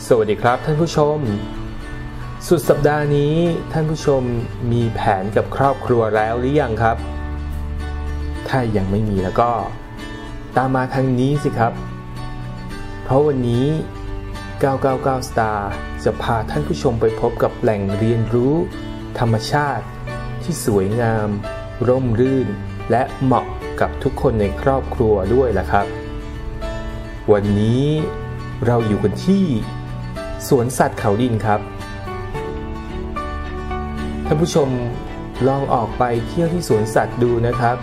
สวัสดีครับท่านผู้ชมสุดสัปดาห์นี้ท่านผู้ชมมีแผนกับครอบครัวแล้วหรือยังครับถ้ายังไม่มีแล้วก็ตามมาทางนี้สิครับเพราะวันนี้999 Star จะพาท่านผู้ชมไปพบกับแหล่งเรียนรู้ธรรมชาติที่สวยงามร่มรื่นและเหมาะกับทุกคนในครอบครัวด้วยล่ะครับวันนี้เราอยู่กันที่สวนสัตว์เขาดินครับท่านผู้ชมลองออกไปเที่ยวที่สวนสัตว์ดูนะครับ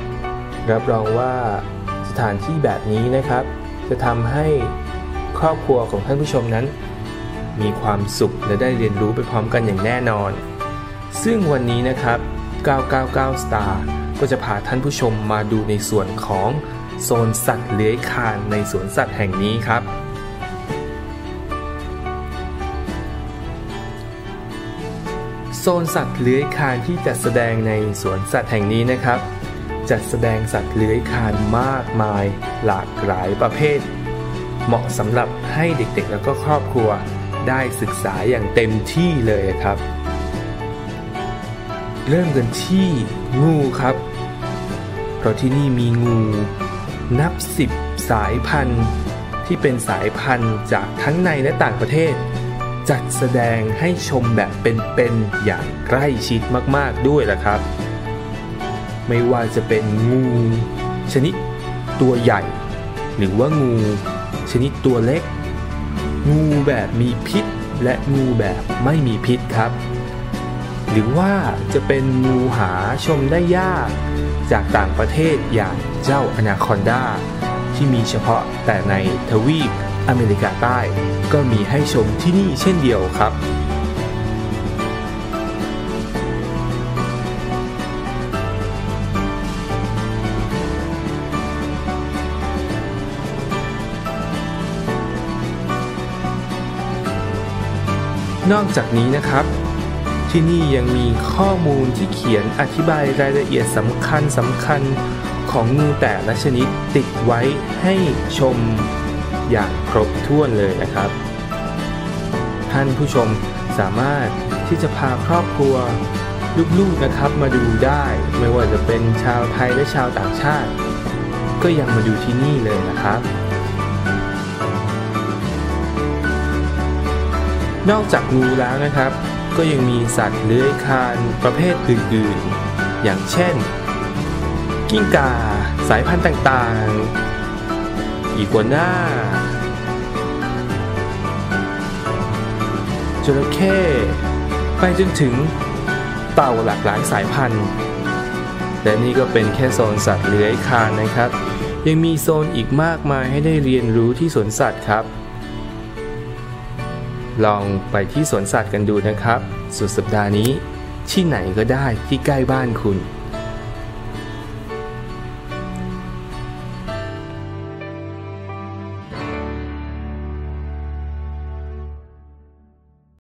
รับรองว่าสถานที่แบบนี้นะครับจะทำให้ครอบครัวของท่านผู้ชมนั้นมีความสุขและได้เรียนรู้ไปพร้อมกันอย่างแน่นอนซึ่งวันนี้นะครับ999 Star ก็จะพาท่านผู้ชมมาดูในส่วนของโซนสัตว์เลื้อยคลานในสวนสัตว์แห่งนี้ครับโซนสัตว์เลื้อยคลานที่จัดแสดงในสวนสัตว์แห่งนี้นะครับจัดแสดงสัตว์เลื้อยคลานมากมายหลากหลายประเภทเหมาะสำหรับให้เด็กๆแล้วก็ครอบครัวได้ศึกษาอย่างเต็มที่เลยครับเริ่มกันที่งูครับเพราะที่นี่มีงูนับ10 สายพันธุ์ที่เป็นสายพันธุ์จากทั้งในและต่างประเทศจัดแสดงให้ชมแบบเป็นๆอย่างใกล้ชิดมากๆด้วยล่ะครับไม่ว่าจะเป็นงูชนิดตัวใหญ่หรือว่างูชนิดตัวเล็กงูแบบมีพิษและงูแบบไม่มีพิษครับหรือว่าจะเป็นงูหาชมได้ยากจากต่างประเทศอย่างเจ้าอนาคอนดาที่มีเฉพาะแต่ในทวีปอเมริกาใต้ก็มีให้ชมที่นี่เช่นเดียวครับนอกจากนี้นะครับที่นี่ยังมีข้อมูลที่เขียนอธิบายรายละเอียดสำคัญของงูแต่ละชนิดติดไว้ให้ชมอย่างครบถ้วนเลยนะครับท่านผู้ชมสามารถที่จะพาครอบครัวลูกๆนะครับมาดูได้ไม่ว่าจะเป็นชาวไทยและชาวต่างชาติก็ยังมาดูที่นี่เลยนะครับนอกจากงูแล้วนะครับก็ยังมีสัตว์เลื้อยคลานประเภทอื่นๆอย่างเช่นกิ้งก่าสายพันธุ์ต่างๆอีกัวน่าจระเข้ไปจนถึงเต่าหลากหลายสายพันธุ์และนี่ก็เป็นแค่โซนสัตว์เลื้อยคลานนะครับยังมีโซนอีกมากมายให้ได้เรียนรู้ที่สวนสัตว์ครับลองไปที่สวนสัตว์กันดูนะครับสุดสัปดาห์นี้ที่ไหนก็ได้ที่ใกล้บ้านคุณ